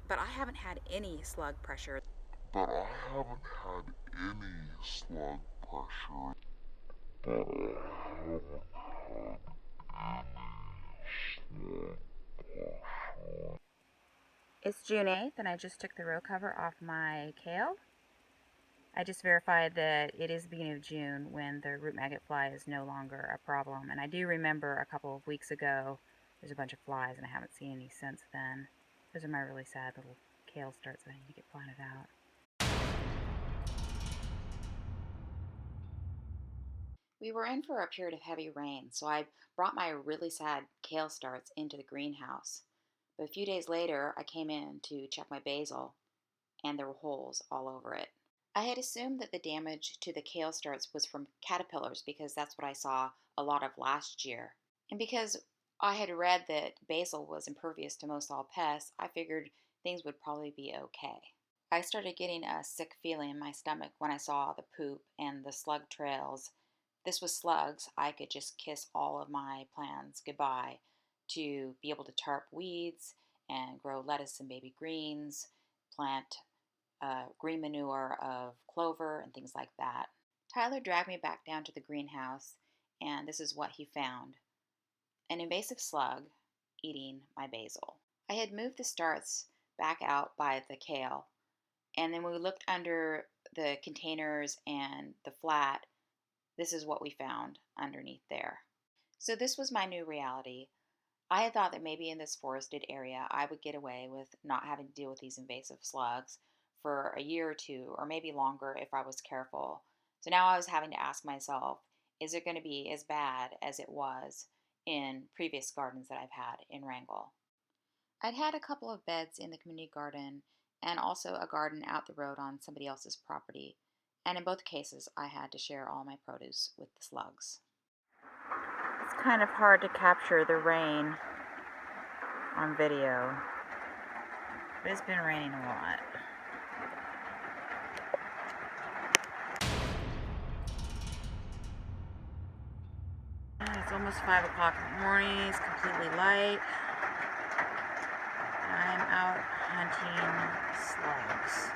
But I haven't had any slug pressure. But I haven't had any slug pressure. But I haven't had any slug pressure. It's June 8th and I just took the row cover off my kale. I just verified that it is the beginning of June when the root maggot fly is no longer a problem. And I do remember a couple of weeks ago there's a bunch of flies and I haven't seen any since then. Those are my really sad little kale starts that I need to get planted out. We were in for a period of heavy rain, so I brought my really sad kale starts into the greenhouse. But a few days later, I came in to check my basil, and there were holes all over it. I had assumed that the damage to the kale starts was from caterpillars because that's what I saw a lot of last year. And because I had read that basil was impervious to most all pests, I figured things would probably be okay. I started getting a sick feeling in my stomach when I saw the poop and the slug trails. This was slugs. I could just kiss all of my plans goodbye to be able to tarp weeds and grow lettuce and baby greens, plant green manure of clover and things like that. Tyler dragged me back down to the greenhouse, and this is what he found: an invasive slug eating my basil. I had moved the starts back out by the kale, and then when we looked under the containers and the flat, this is what we found underneath there. So this was my new reality. I had thought that maybe in this forested area I would get away with not having to deal with these invasive slugs for a year or two, or maybe longer if I was careful. So now I was having to ask myself, is it going to be as bad as it was in previous gardens that I've had in Wrangell? I'd had a couple of beds in the community garden and also a garden out the road on somebody else's property. And in both cases, I had to share all my produce with the slugs. It's kind of hard to capture the rain on video, but it's been raining a lot. It's almost 5 o'clock in the morning. It's completely light. I'm out hunting slugs.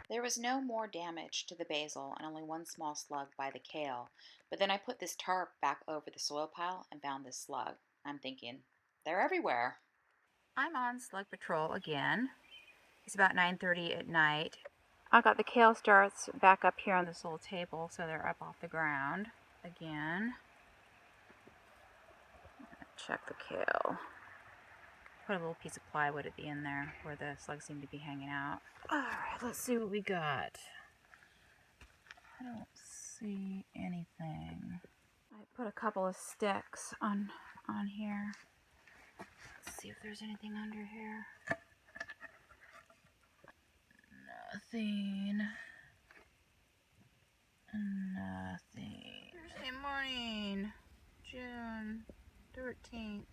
There was no more damage to the basil and only one small slug by the kale, but then I put this tarp back over the soil pile and found this slug. I'm thinking, they're everywhere. I'm on slug patrol again. It's about 9:30 at night. I got the kale starts back up here on this little table so they're up off the ground again. Check the kale. Put a little piece of plywood at the end there where the slugs seem to be hanging out. Alright, let's see what we got. I don't see anything. I put a couple of sticks on here. Let's see if there's anything under here. Nothing. Nothing. Thursday morning, June 13th.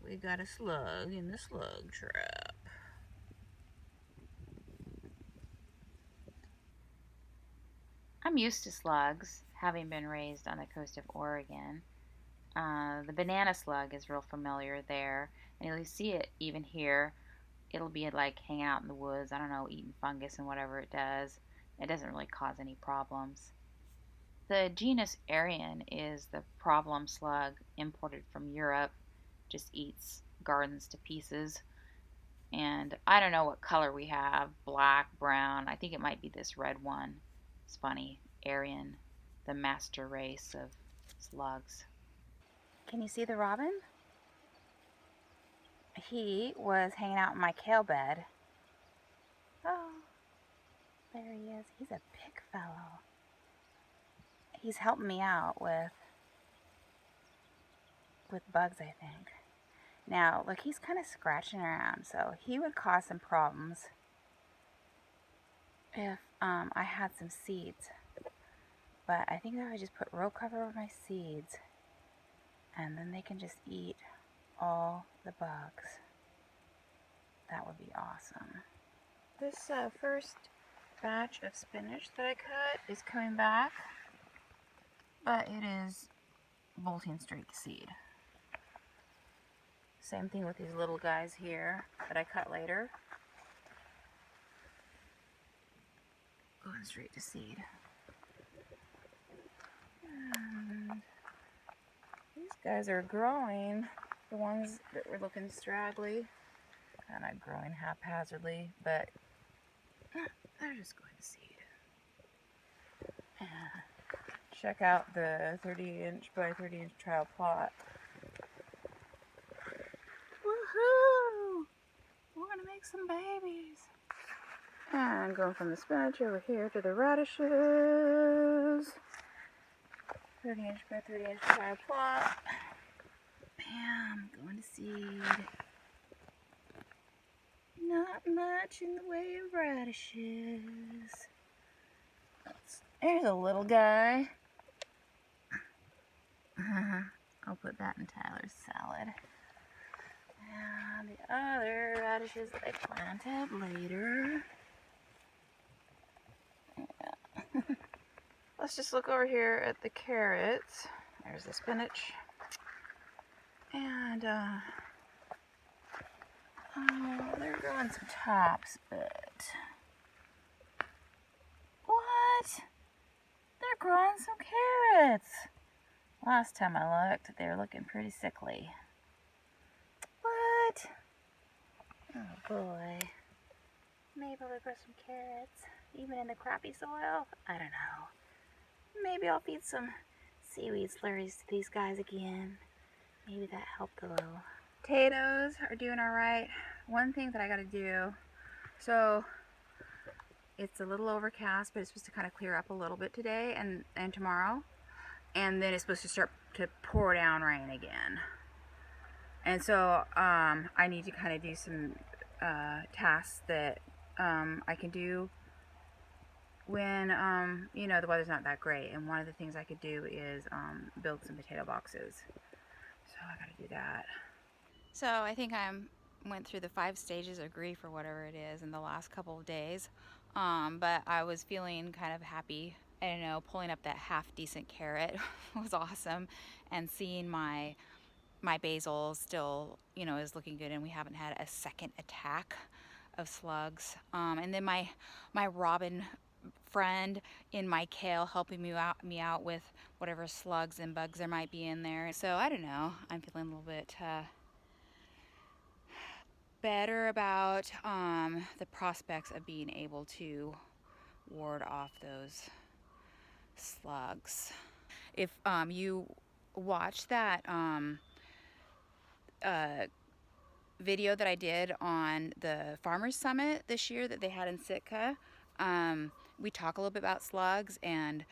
We got a slug in the slug trap. I'm used to slugs, having been raised on the coast of Oregon. The banana slug is real familiar there, and you'll see it even here. It'll be like hanging out in the woods, I don't know, eating fungus and whatever it does. It doesn't really cause any problems. The genus Arian is the problem slug imported from Europe. Just eats gardens to pieces. And I don't know what color we have, black, brown. I think it might be this red one. It's funny, Arian, the master race of slugs. Can you see the robin? He was hanging out in my kale bed. Oh, there he is. He's a big fellow. He's helping me out with bugs, I think. Now, look, he's kind of scratching around, so he would cause some problems if I had some seeds. But I think if I just put row cover over my seeds, and then they can just eat all the bugs, that would be awesome. This first batch of spinach that I cut is coming back, but it is bolting straight to seed. Same thing with these little guys here that I cut later. Going straight to seed. And these guys are growing. The ones that were looking straggly, kind of growing haphazardly, but they're just going to seed. And check out the 30-inch by 30-inch trial plot. Woohoo! We're gonna make some babies. And going from the spinach over here to the radishes. 30-inch by 30-inch trial plot. Bam, going to seed. Not much in the way of radishes. There's a little guy. I'll put that in Tyler's salad. And the other radishes that I planted later. Yeah. Let's just look over here at the carrots. There's the spinach. And they're growing some tops, but what? They're growing some carrots. Last time I looked, they were looking pretty sickly. What? Oh boy. Maybe I'll grow some carrots, even in the crappy soil. I don't know. Maybe I'll feed some seaweed slurries to these guys again. Maybe that helped a little. Potatoes are doing all right. One thing that I gotta do, so it's a little overcast, but it's supposed to kind of clear up a little bit today and tomorrow. And then it's supposed to start to pour down rain again. And so I need to kind of do some tasks that I can do when you know, the weather's not that great. And one of the things I could do is build some potato boxes. So I gotta do that. So I think I went through the 5 stages of grief or whatever it is in the last couple of days. But I was feeling kind of happy. I don't know, pulling up that half decent carrot was awesome, and seeing my basil still, you know, is looking good, and we haven't had a second attack of slugs. And then my robin friend in my kale helping me out with whatever slugs and bugs there might be in there. So I don't know, I'm feeling a little bit better about the prospects of being able to ward off those slugs. If you watch that video that I did on the Farmers Summit this year that they had in Sitka, we talk a little bit about slugs, and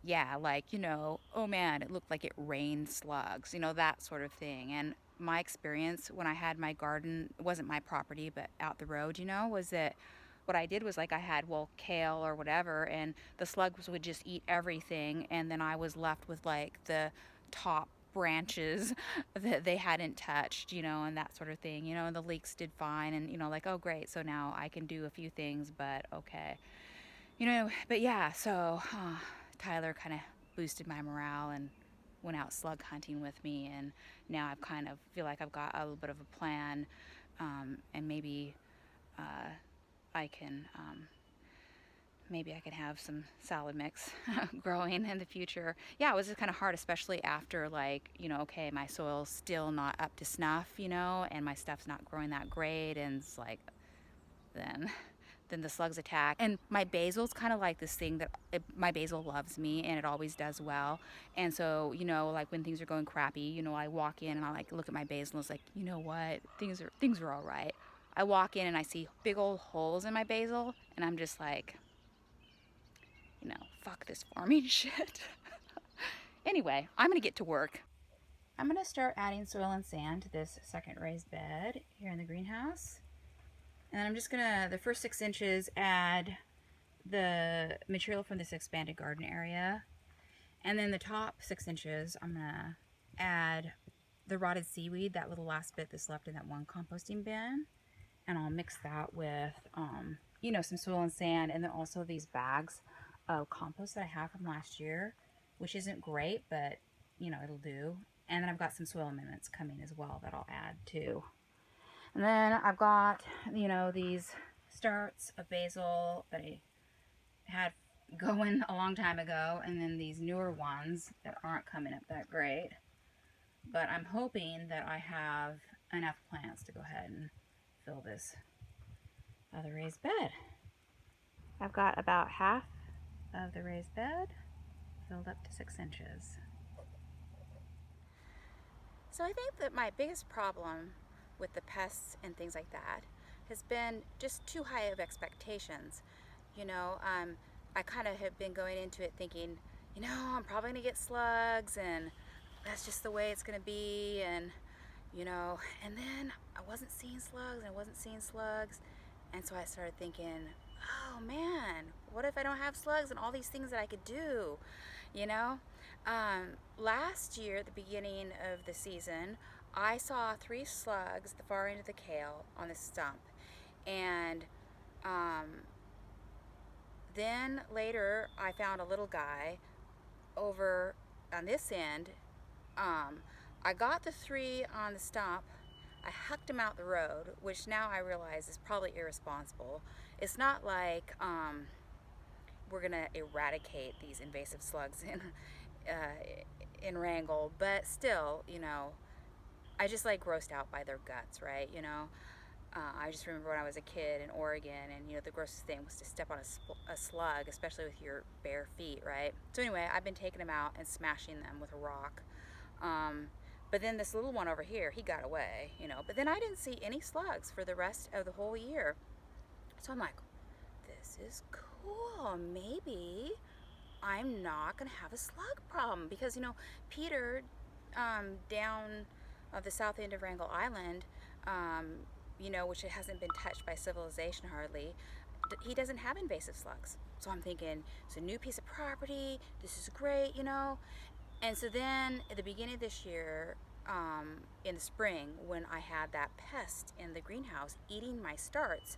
yeah, like, you know, oh man, it looked like it rained slugs, you know, that sort of thing. And my experience when I had my garden, it wasn't my property, but out the road, you know, was that what I did was, like, I had, well, kale or whatever, and the slugs would just eat everything, and then I was left with, like, the top branches that they hadn't touched, you know, and that sort of thing, you know, and the leeks did fine, and, you know, like, oh great, so now I can do a few things, but okay, you know. But yeah, so Tyler kind of boosted my morale and went out slug hunting with me, and now I've kind of feel like I've got a little bit of a plan, and maybe I can maybe I can have some salad mix growing in the future. Yeah, it was just kind of hard, especially after, like, you know, okay, my soil's still not up to snuff, you know, and my stuff's not growing that great, and it's like, then the slugs attack. And my basil's kind of like this thing that my basil loves me, and it always does well. And so, you know, like when things are going crappy, you know, I walk in and I like look at my basil and it's like, you know what, things are all right. I walk in and I see big old holes in my basil, and I'm just like, you know, fuck this farming shit. Anyway, I'm gonna get to work. I'm gonna start adding soil and sand to this second raised bed here in the greenhouse. And then I'm just gonna, the first 6 inches, add the material from this expanded garden area. And then the top 6 inches, I'm gonna add the rotted seaweed, that little last bit that's left in that one composting bin. And I'll mix that with, you know, some soil and sand, and then also these bags of compost that I have from last year, which isn't great, but it'll do. And then I've got some soil amendments coming as well that I'll add too. And then I've got, these starts of basil that I had going a long time ago, and then these newer ones that aren't coming up that great. But I'm hoping that I have enough plants to go ahead and fill this other raised bed. I've got about half of the raised bed filled up to 6 inches. So I think that my biggest problem with the pests and things like that has been just too high of expectations. I kind of have been going into it thinking, I'm probably going to get slugs, and that's just the way it's going to be, and and then I wasn't seeing slugs, and I wasn't seeing slugs, and so I started thinking, oh man, what if I don't have slugs and all these things that I could do, you know? Last year, at the beginning of the season, I saw 3 slugs at the far end of the kale on the stump, and then later I found a little guy over on this end. I got the 3 on the stump. I hucked them out the road, which now I realize is probably irresponsible. It's not like we're gonna eradicate these invasive slugs in Wrangell, but still, I just like grossed out by their guts, right? I just remember when I was a kid in Oregon, and the grossest thing was to step on a slug, especially with your bare feet, right? So anyway, I've been taking them out and smashing them with a rock. But then this little one over here, he got away, But then I didn't see any slugs for the rest of the whole year. So I'm like, this is cool. Maybe I'm not going to have a slug problem because, Peter down the south end of Wrangell Island, which it hasn't been touched by civilization hardly, he doesn't have invasive slugs. So I'm thinking, it's a new piece of property. This is great. And so then at the beginning of this year, in the spring, when I had that pest in the greenhouse eating my starts,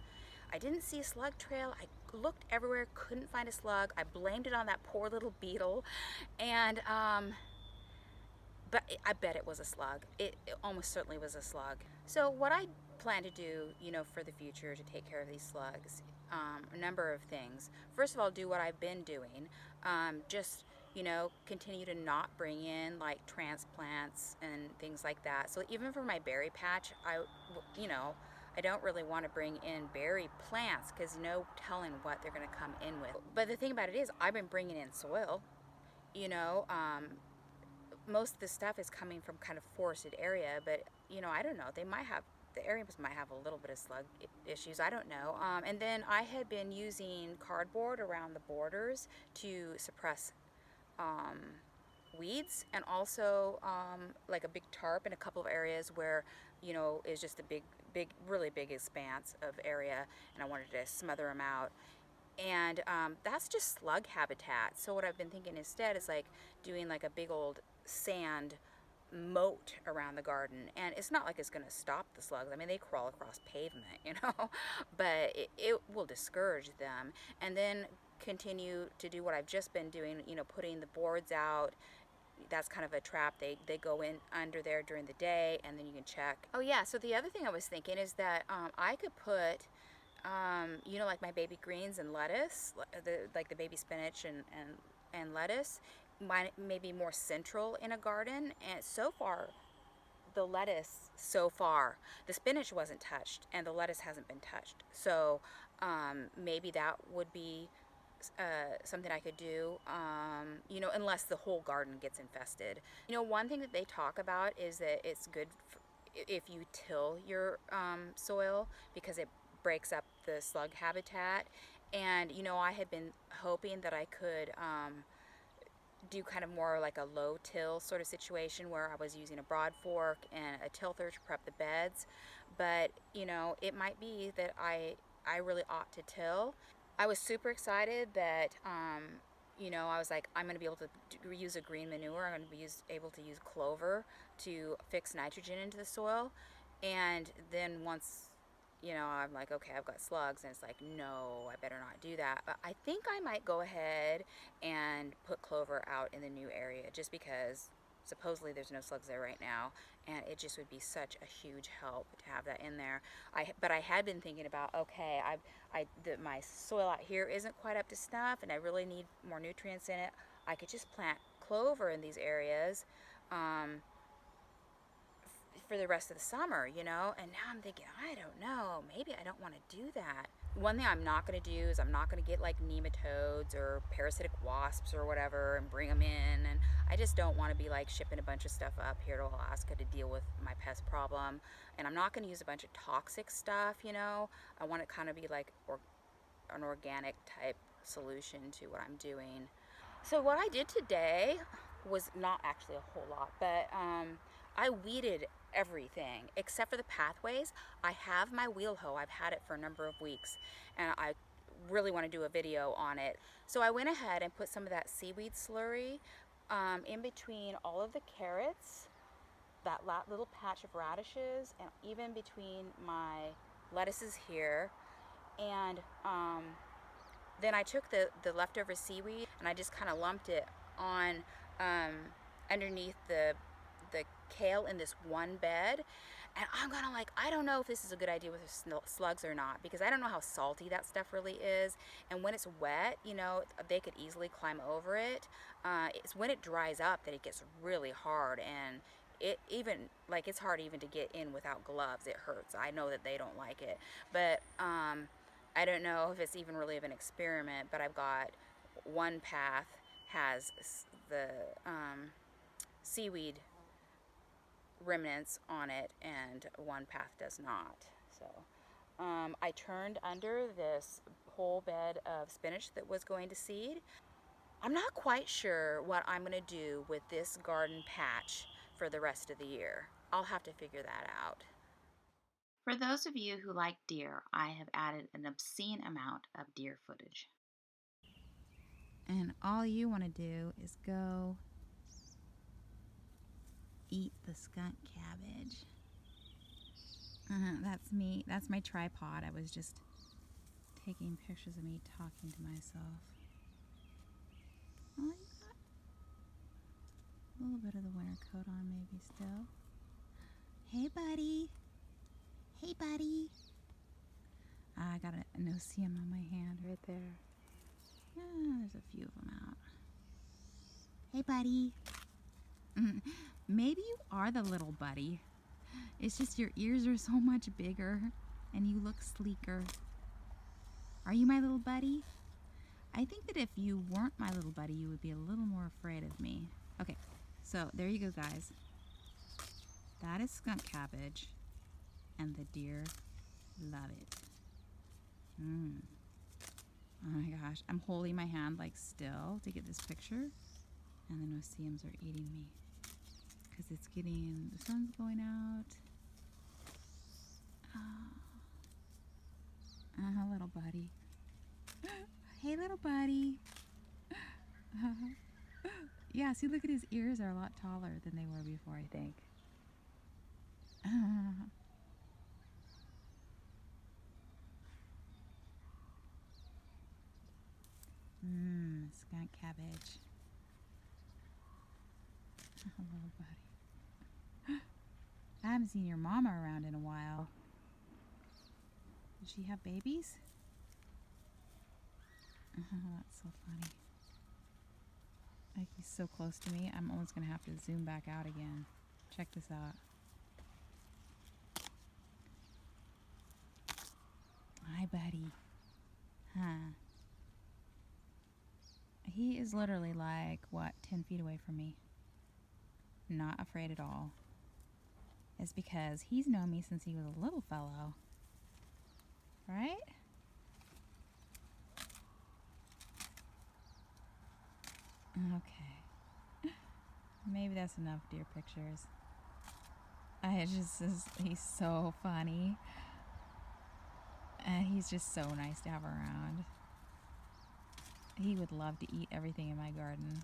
I didn't see a slug trail. I looked everywhere, couldn't find a slug. I blamed it on that poor little beetle. And, but I bet it was a slug. It almost certainly was a slug. So what I plan to do, for the future to take care of these slugs, a number of things. First of all, do what I've been doing. Just continue to not bring in like transplants and things like that. So even for my berry patch, I don't really want to bring in berry plants because no telling what they're going to come in with. But the thing about it is, I've been bringing in soil. You know, most of the stuff is coming from kind of forested area, but I don't know. The areas might have a little bit of slug issues. I don't know. And then I had been using cardboard around the borders to suppress weeds, and also like a big tarp in a couple of areas where is just a really big expanse of area, and I wanted to smother them out. And that's just slug habitat. So what I've been thinking instead is like doing like a big old sand moat around the garden, and it's not like it's going to stop the slugs. I mean, they crawl across pavement, but it will discourage them. And then continue to do what I've just been doing, putting the boards out. That's kind of a trap. They go in under there during the day, and then you can check. Oh yeah, so the other thing I was thinking is that I could put like my baby greens and lettuce, like the baby spinach and lettuce, maybe more central in a garden. And so far, the spinach wasn't touched, and the lettuce hasn't been touched. So maybe that would be something I could do, unless the whole garden gets infested. One thing that they talk about is that it's good if you till your soil, because it breaks up the slug habitat. And I had been hoping that I could do kind of more like a low till sort of situation where I was using a broad fork and a tilther to prep the beds. But it might be that I really ought to till. I was super excited that I was like, I'm going to be able to use a green manure. I'm going to be able to use clover to fix nitrogen into the soil. And then once I'm like, okay, I've got slugs, and it's like, no, I better not do that. But I think I might go ahead and put clover out in the new area, just because supposedly there's no slugs there right now, and it just would be such a huge help to have that in there. But I had been thinking about, okay, my soil out here isn't quite up to snuff, and I really need more nutrients in it. I could just plant clover in these areas. For the rest of the summer, you know? And now I'm thinking, I don't know, maybe I don't want to do that. One thing I'm not going to do is I'm not going to get like nematodes or parasitic wasps or whatever and bring them in. And I just don't want to be like shipping a bunch of stuff up here to Alaska to deal with my pest problem. And I'm not going to use a bunch of toxic stuff, you know? I want it kind of be like an organic type solution to what I'm doing. So what I did today was not actually a whole lot, but I weeded everything except for the pathways. I have my wheel hoe. I've had it for a number of weeks, and I really want to do a video on it. So I went ahead and put some of that seaweed slurry in between all of the carrots, that little patch of radishes, and even between my lettuces here. And then I took the leftover seaweed and I just kind of lumped it on um, underneath the kale in this one bed. And I'm gonna I don't know if this is a good idea with slugs or not, because I don't know how salty that stuff really is. And when it's wet, you know, they could easily climb over it. It's when it dries up that it gets really hard, and it even it's hard even to get in without gloves. It hurts. I know that they don't like it, but I don't know if it's even really of an experiment. But I've got one path has the seaweed remnants on it, and one path does not. So I turned under this whole bed of spinach that was going to seed. I'm not quite sure what I'm going to do with this garden patch for the rest of the year. I'll have to figure that out. For those of you who like deer, I have added an obscene amount of deer footage. And all you want to do is go eat the skunk cabbage. That's me. That's my tripod. I was just taking pictures of me talking to myself. Oh, you got a little bit of the winter coat on maybe still. Hey, buddy. Hey, buddy. I got a no-see-em on my hand right there. There's a few of them out. Hey, buddy. Maybe you are the little buddy. It's just your ears are so much bigger and you look sleeker. Are you my little buddy? I think that if you weren't my little buddy, you would be a little more afraid of me. Okay, so there you go, guys. That is skunk cabbage, and the deer love it. Oh my gosh, I'm holding my hand still to get this picture, and the no-see-ems are eating me because it's getting, the sun's going out. Little buddy. Hey, little buddy. Yeah, see, look at his ears are a lot taller than they were before, I think. Skunk cabbage. Little buddy. I haven't seen your mama around in a while. Does she have babies? That's so funny. He's so close to me, I'm almost going to have to zoom back out again. Check this out. Hi, buddy. Huh. He is literally 10 feet away from me. Not afraid at all. It's because he's known me since he was a little fellow. Right? Okay. Maybe that's enough deer pictures. He's so funny. And he's just so nice to have around. He would love to eat everything in my garden.